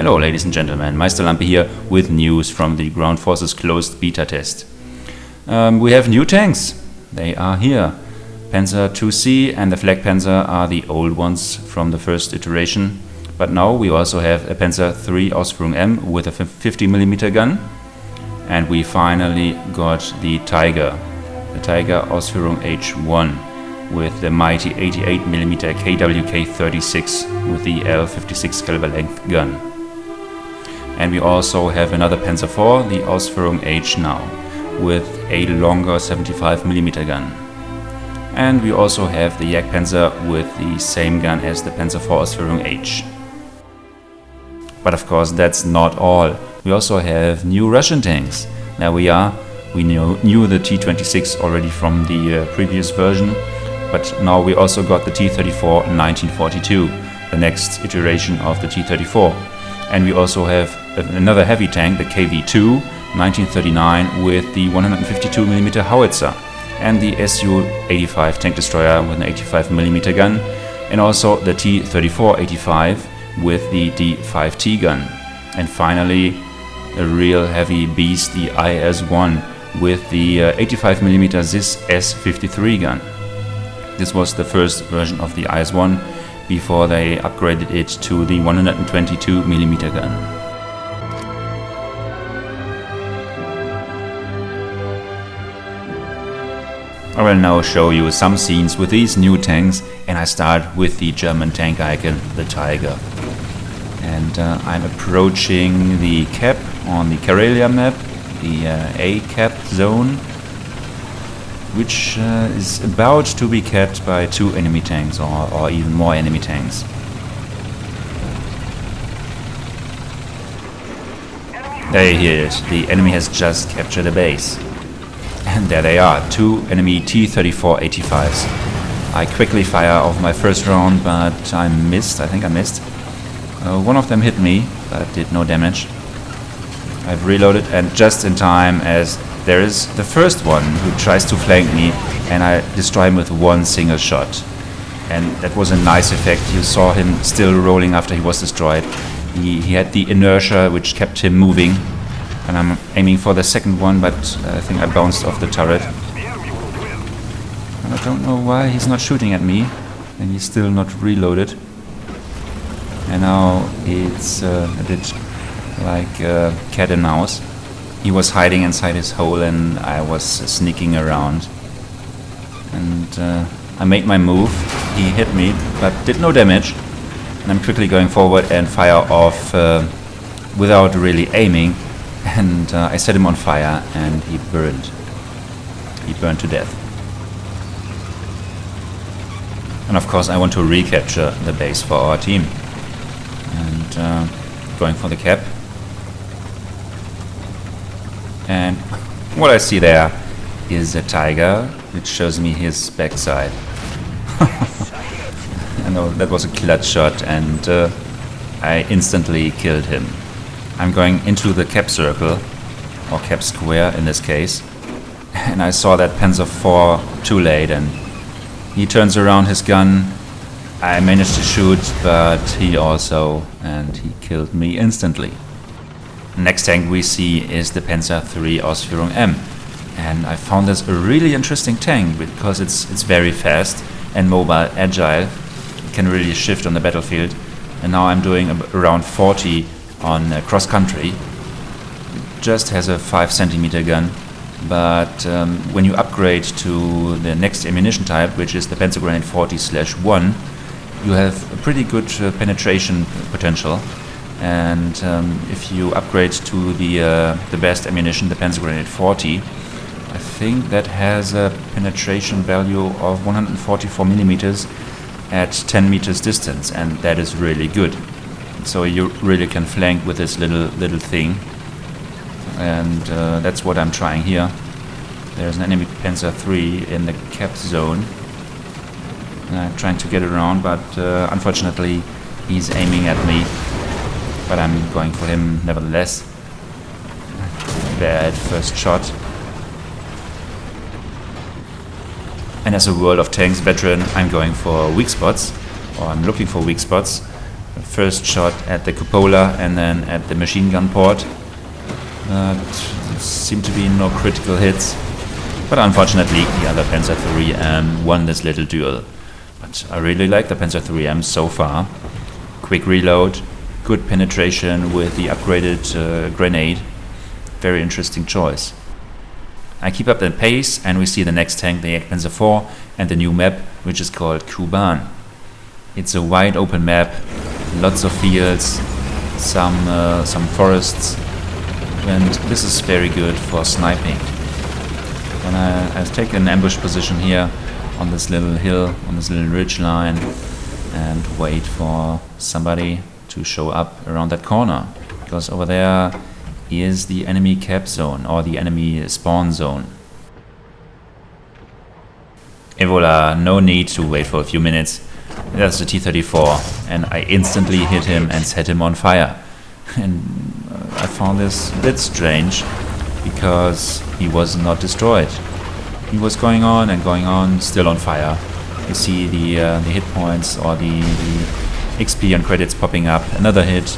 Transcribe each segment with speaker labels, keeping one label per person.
Speaker 1: Hello ladies and gentlemen, Meister Lampe here with news from the Ground Forces closed beta test. We have new tanks, they are here. Panzer IIc and the Flak Panzer are the old ones from the first iteration, but now we also have a Panzer III Ausf with a 50mm gun, and we finally got the Tiger Ausf H1 with the mighty 88mm KWK-36 with the L56 caliber length gun. And we also have another Panzer IV, the Ausf H now, with a longer 75mm gun. And we also have the Jagdpanzer with the same gun as the Panzer IV Ausf H. But of course that's not all. We also have new Russian tanks. There we are. We knew the T-26 already from the previous version, but now we also got the T-34 1942, the next iteration of the T-34. And we also have another heavy tank, the KV-2 1939 with the 152mm howitzer, and the Su-85 tank destroyer with an 85mm gun, and also the T-34 85 with the D5T gun. And finally a real heavy beast, the IS-1 with the 85mm ZIS S53 gun. This was the first version of the IS-1 before they upgraded it to the 122mm gun. I will now show you some scenes with these new tanks, and I start with the German tank icon, the Tiger. And I'm approaching the cap on the Karelia map, the A cap zone, which is about to be capped by 2 enemy tanks or even more enemy tanks. There you hear it, the enemy has just captured a base. And there they are, 2 enemy T-34 85s. I quickly fire off my first round, but I think I missed. One of them hit me, but did no damage. I've reloaded, and just in time as there is the first one who tries to flank me, and I destroy him with one single shot. And that was a nice effect. You saw him still rolling after he was destroyed. He had the inertia which kept him moving. And I'm aiming for the second one, but I think I bounced off the turret. And I don't know why he's not shooting at me, and he's still not reloaded. And now it's a bit like cat and mouse. He was hiding inside his hole and I was sneaking around. And I made my move. He hit me, but did no damage. And I'm quickly going forward and fire off without really aiming. And I set him on fire and he burned. He burned to death. And of course I want to recapture the base for our team. And going for the cap. And what I see there is a Tiger, which shows me his backside. I know that was a clutch shot, and I instantly killed him. I'm going into the cap circle, or cap square in this case, and I saw that Panzer IV too late, and he turns around his gun. I managed to shoot, but he also, and he killed me instantly. Next tank we see is the Panzer III Ausf and I found this a really interesting tank because it's very fast and mobile, agile. It can really shift on the battlefield, and now I'm doing around 40 on cross country. It just has a 5cm gun, but when you upgrade to the next ammunition type, which is the Panzer Grenade 40/1, you have a pretty good penetration potential. And if you upgrade to the best ammunition, the Panzer Grenade 40, I think that has a penetration value of 144mm at 10 meters distance, and that is really good. So you really can flank with this little thing, and that's what I'm trying here. There's an enemy Panzer III in the cap zone. I'm trying to get around, but unfortunately he's aiming at me. But I'm going for him nevertheless. Bad first shot. And as a World of Tanks veteran, I'm going for weak spots, or I'm looking for weak spots. First shot at the cupola and then at the machine gun port. Seemed to be no critical hits, but unfortunately the other Panzer III won this little duel. But I really like the Panzer III so far. Quick reload, good penetration with the upgraded grenade. Very interesting choice. I keep up the pace and we see the next tank, the Jagdpanzer IV, and the new map, which is called Kuban. It's a wide open map, lots of fields, some forests, and this is very good for sniping. When I take an ambush position here on this little hill, on this little ridge line, and wait for somebody to show up around that corner, because over there is the enemy cap zone or the enemy spawn zone. Evola, no need to wait for a few minutes. That's the T-34, and I instantly hit him and set him on fire. And I found this a bit strange, because he was not destroyed. He was going on and going on, still on fire. You see the hit points or the XP and credits popping up. Another hit,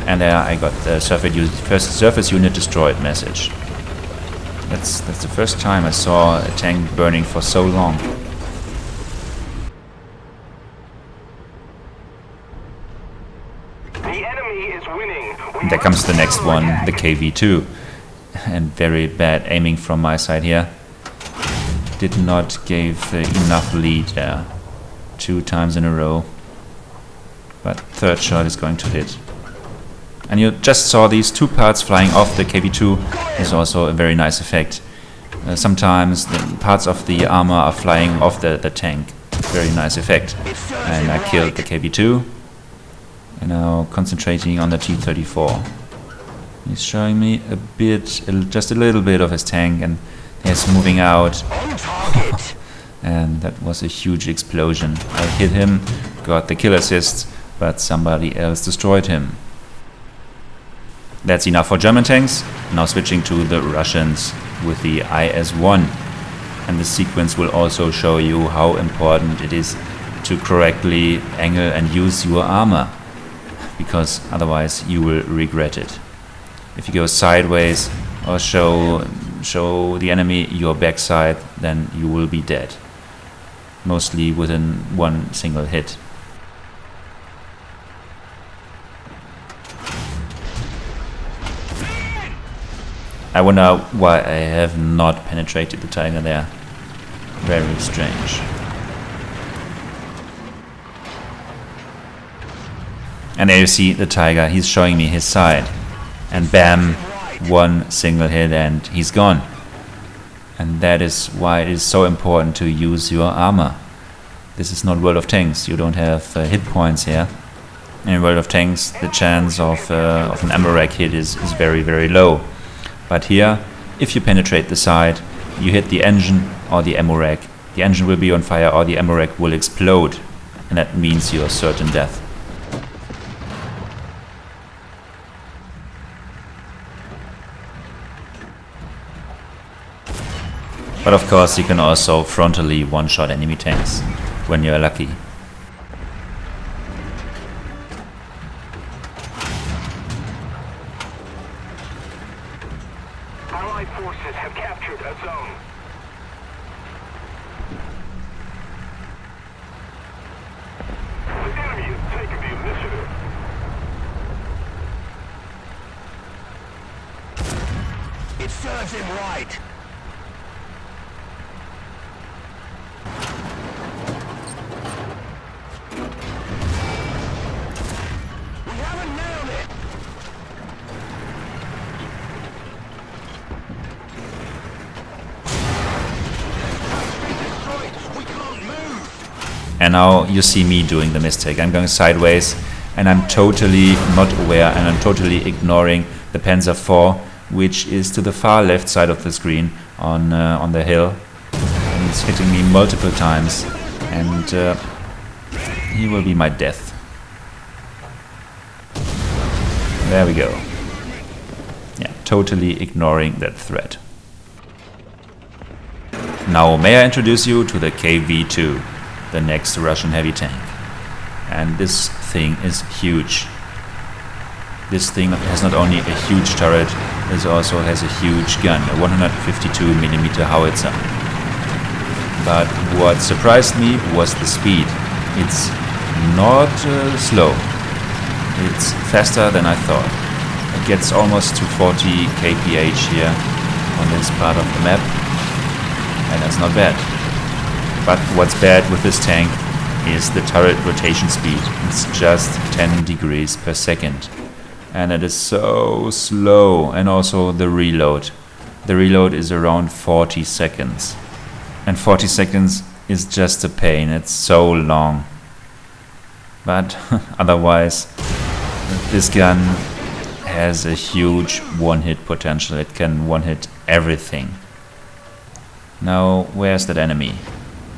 Speaker 1: and there I got the first surface unit destroyed message. That's the first time I saw a tank burning for so long. And there comes the next one, the KV-2. And very bad aiming from my side here. Did not give enough lead there. 2 times in a row. But third shot is going to hit. And you just saw these 2 parts flying off the KV-2. Is also a very nice effect. Sometimes the parts of the armor are flying off the tank. Very nice effect. And I killed the KV-2. And now concentrating on the T-34. He's showing me a bit, just a little bit of his tank, and he's moving out. And that was a huge explosion. I hit him, got the kill assist, but somebody else destroyed him. That's enough for German tanks. Now switching to the Russians with the IS-1. And the sequence will also show you how important it is to correctly angle and use your armor, because otherwise you will regret it. If you go sideways or show the enemy your backside, then you will be dead. Mostly within one single hit. I wonder why I have not penetrated the Tiger there. Very strange. And there you see the Tiger, he's showing me his side. And bam, one single hit and he's gone. And that is why it is so important to use your armor. This is not World of Tanks, you don't have hit points here. In World of Tanks the chance of an ammo rack hit is very, very low. But here, if you penetrate the side, you hit the engine or the ammo rack. The engine will be on fire or the ammo rack will explode. And that means you're certain death. But of course you can also frontally one-shot enemy tanks, when you're lucky.
Speaker 2: Allied forces have captured a zone. The enemy has taken the initiative. It serves him right.
Speaker 1: And now you see me doing the mistake. I'm going sideways and I'm totally not aware and I'm totally ignoring the Panzer IV, which is to the far left side of the screen on the hill. And he's hitting me multiple times and he will be my death. There we go. Yeah, totally ignoring that threat. Now may I introduce you to the KV-2. The next Russian heavy tank. And this thing is huge. This thing has not only a huge turret, it also has a huge gun, a 152mm howitzer. But what surprised me was the speed. It's not slow. It's faster than I thought. It gets almost to 40 kph here on this part of the map, and that's not bad. But what's bad with this tank is the turret rotation speed. It's just 10 degrees per second. And it is so slow. And also the reload. The reload is around 40 seconds. And 40 seconds is just a pain. It's so long. But otherwise, this gun has a huge one-hit potential. It can one-hit everything. Now, where's that enemy?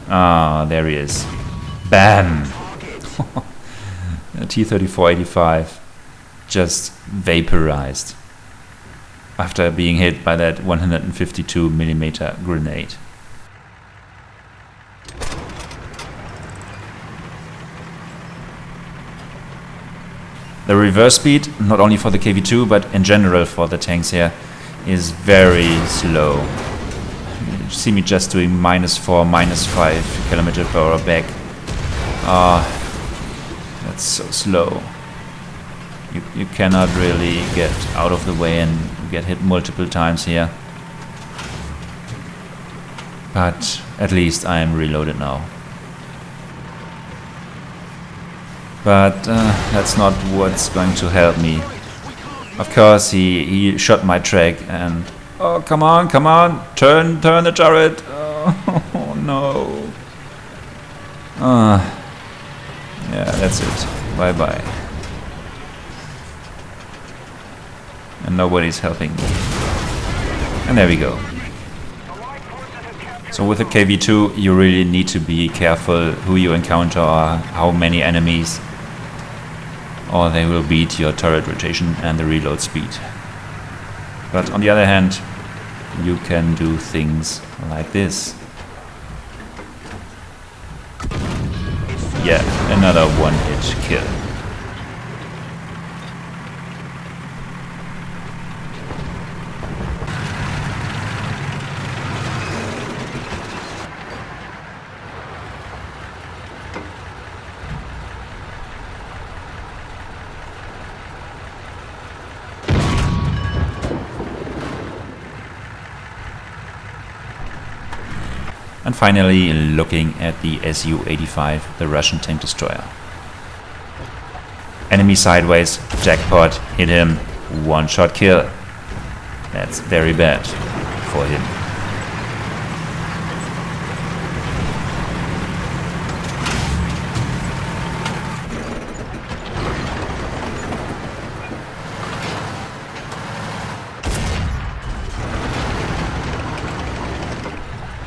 Speaker 1: Ah, there he is. Bam! T-34-85 just vaporized after being hit by that 152mm grenade. The reverse speed, not only for the KV-2 but in general for the tanks here, is very slow. You see me just doing -4, -5 km/h back. That's so slow. You cannot really get out of the way and get hit multiple times here. But at least I am reloaded now. But that's not what's going to help me. Of course, he shot my track and... Oh, come on, turn the turret! Oh, no. Yeah, that's it. Bye-bye. And nobody's helping me. And there we go. So with the KV-2, you really need to be careful who you encounter or how many enemies, or they will beat your turret rotation and the reload speed. But on the other hand, you can do things like this. Yeah, another one-hit kill. And finally, looking at the Su-85, the Russian tank destroyer. Enemy sideways, jackpot, hit him, one-shot kill. That's very bad for him.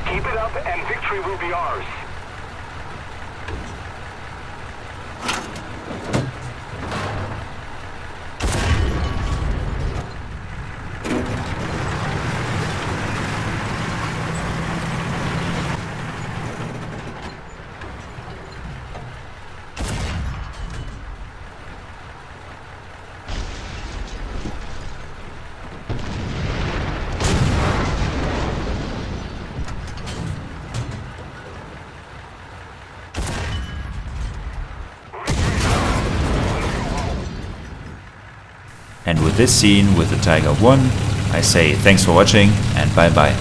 Speaker 2: Keep it up and victory will be ours.
Speaker 1: And with this scene with the Tiger 1, I say thanks for watching and bye bye.